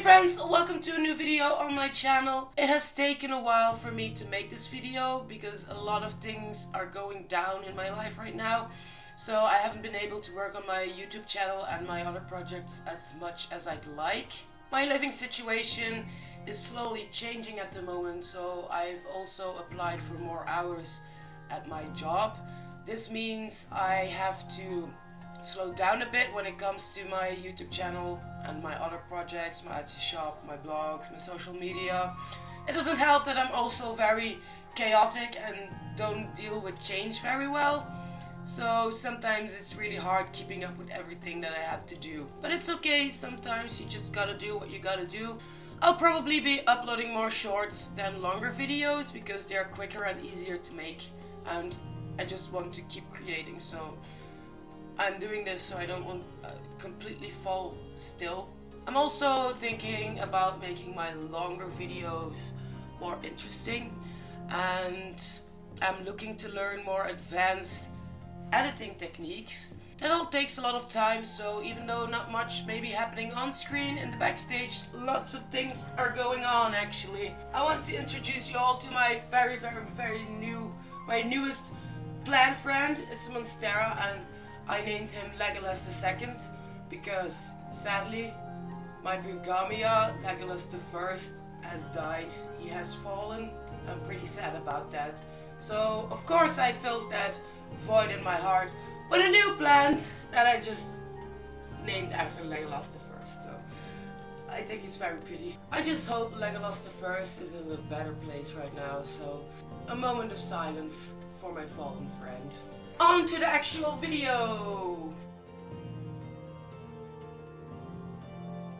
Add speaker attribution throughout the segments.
Speaker 1: friends, welcome to a new video on my channel. It has taken a while for me to make this video because a lot of things are going down in my life right now. So I haven't been able to work on my YouTube channel and my other projects as much as I'd like. My living situation is slowly changing at the moment, so I've also applied for more hours at my job. This means I have to slow down a bit when it comes to my YouTube channel and my other projects, my Etsy shop, my blogs, my social media. It doesn't help that I'm also very chaotic and don't deal with change very well. So sometimes it's really hard keeping up with everything that I have to do. But it's okay, sometimes you just gotta do what you gotta do. I'll probably be uploading more shorts than longer videos because they are quicker and easier to make, and I just want to keep creating, so I'm doing this so I don't want to completely fall still. I'm also thinking about making my longer videos more interesting, and I'm looking to learn more advanced editing techniques. That all takes a lot of time, so even though not much may be happening on screen, in the backstage lots of things are going on actually. I want to introduce you all to my very newest plant friend. It's Monstera, and I named him Legolas II because sadly my Brigamia, Legolas I, has died. He has fallen. I'm pretty sad about that. So of course I filled that void in my heart with a new plant that I just named after Legolas I. So I think he's very pretty. I just hope Legolas I is in a better place right now. So a moment of silence for my fallen friend. On to the actual video!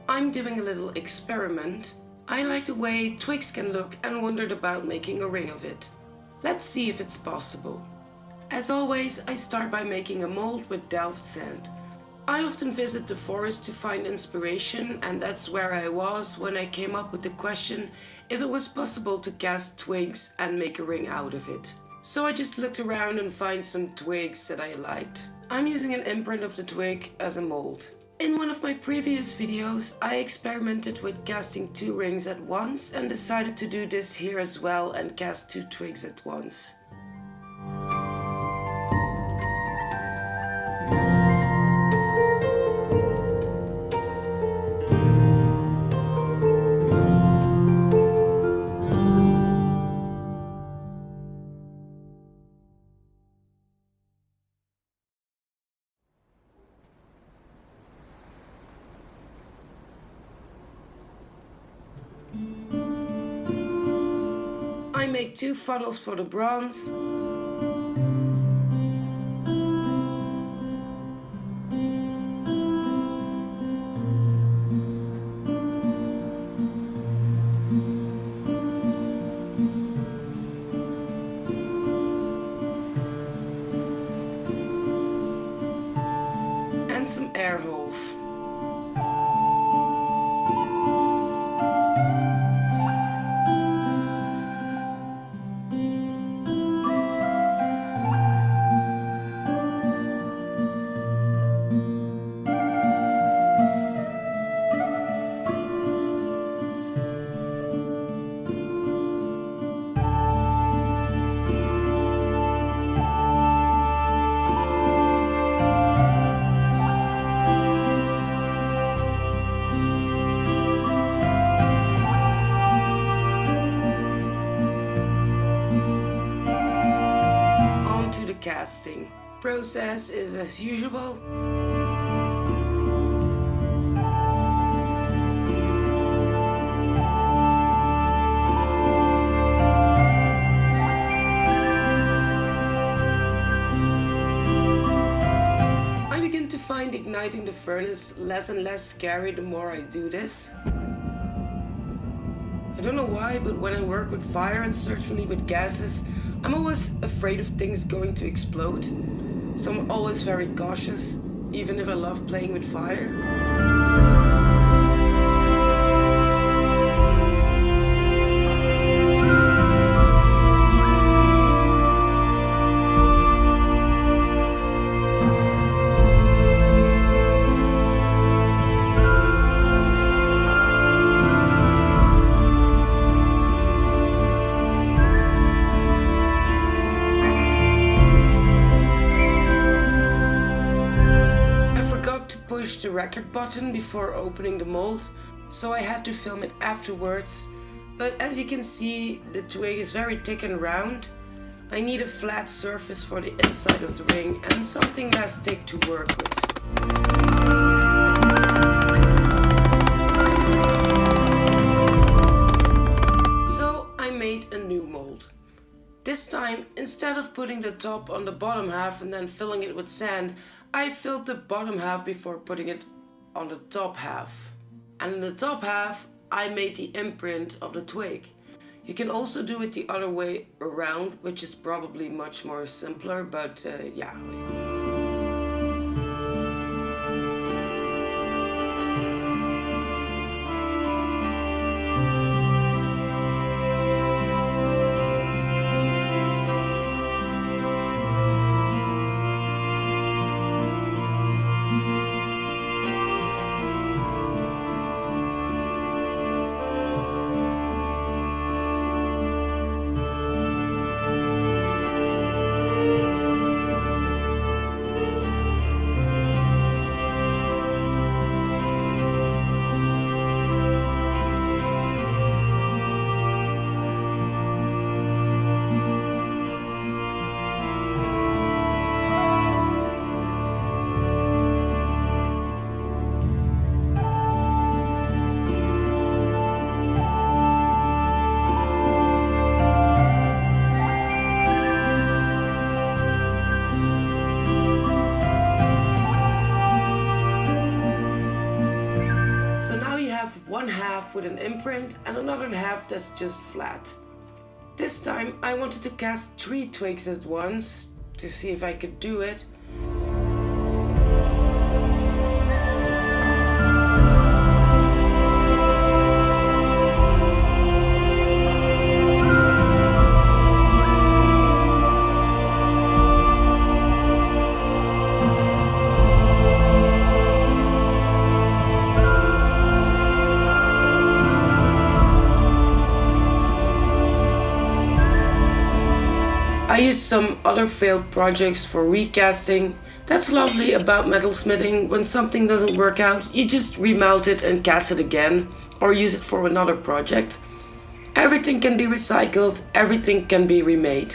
Speaker 1: I'm doing a little experiment. I like the way twigs can look and wondered about making a ring of it. Let's see if it's possible. As always, I start by making a mold with delft sand. I often visit the forest to find inspiration, and that's where I was when I came up with the question if it was possible to cast twigs and make a ring out of it. So I just looked around and found some twigs that I liked. I'm using an imprint of the twig as a mold. In one of my previous videos, I experimented with casting 2 rings at once and decided to do this here as well and cast 2 twigs at once. I make 2 funnels for the bronze. And some air holes. Casting process is as usual. I begin to find igniting the furnace less and less scary the more I do this. I don't know why, but when I work with fire and certainly with gases, I'm always afraid of things going to explode, so I'm always very cautious, even if I love playing with fire. the record button before opening the mold, so I had to film it afterwards. But as you can see, the twig is very thick and round. I need a flat surface for the inside of the ring and something less thick to work with. So I made a new mold. This time, instead of putting the top on the bottom half and then filling it with sand, I filled the bottom half before putting it on the top half. And in the top half, I made the imprint of the twig. You can also do it the other way around, which is probably much more simpler, but yeah. One half with an imprint and another half that's just flat. This time I wanted to cast 3 twigs at once to see if I could do it. I used some other failed projects for recasting. That's lovely about metalsmithing. When something doesn't work out, you just remelt it and cast it again, or use it for another project. Everything can be recycled, everything can be remade.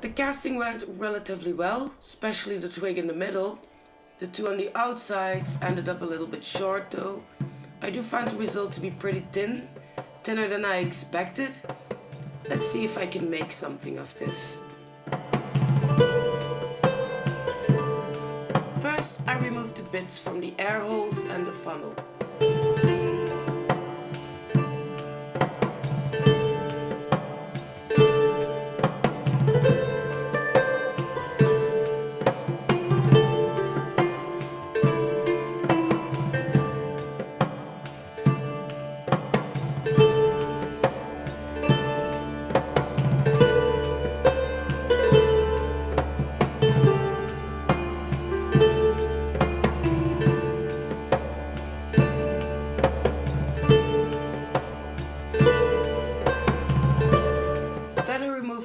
Speaker 1: The casting went relatively well, especially the twig in the middle. The 2 on the outsides ended up a little bit short though. I do find the result to be pretty thin, thinner than I expected. Let's see if I can make something of this. First, I removed the bits from the air holes and the funnel.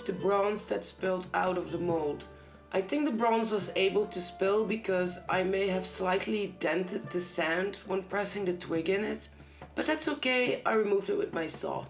Speaker 1: The bronze that spilled out of the mold. I think the bronze was able to spill because I may have slightly dented the sand when pressing the twig in it, but that's okay, I removed it with my saw.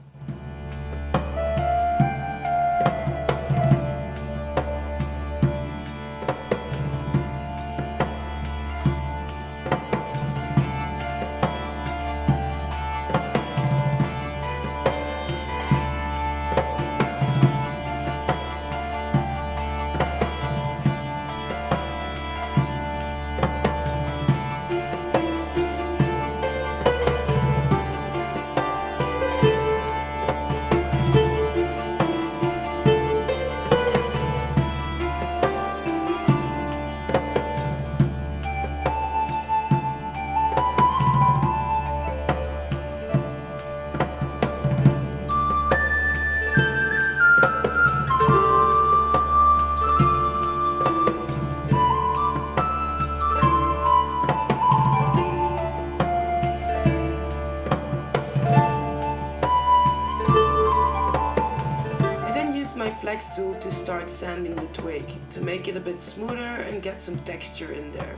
Speaker 1: next tool to start sanding the twig, to make it a bit smoother and get some texture in there.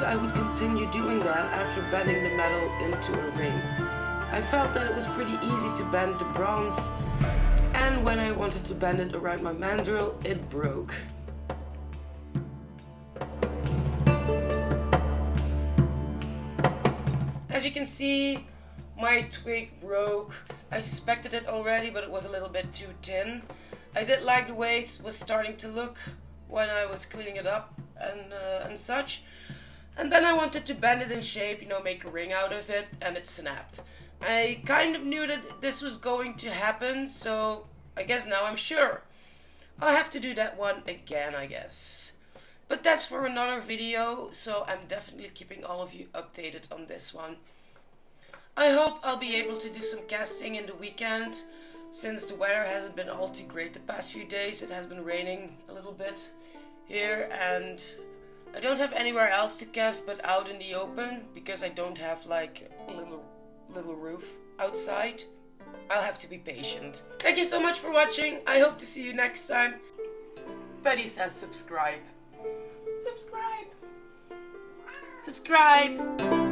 Speaker 1: I would continue doing that after bending the metal into a ring. I felt that it was pretty easy to bend the bronze, and when I wanted to bend it around my mandrel, it broke. As you can see, my twig broke. I suspected it already, but it was a little bit too thin. I did like the way it was starting to look when I was cleaning it up and such. And then I wanted to bend it in shape, you know, make a ring out of it, and it snapped. I kind of knew that this was going to happen, so I guess now I'm sure. I'll have to do that one again, I guess. But that's for another video, so I'm definitely keeping all of you updated on this one. I hope I'll be able to do some casting in the weekend, since the weather hasn't been all too great the past few days. It has been raining a little bit here, and I don't have anywhere else to cast but out in the open, because I don't have like a little roof outside. I'll have to be patient. Thank you so much for watching. I hope to see you next time. Betty says subscribe. Subscribe. Subscribe.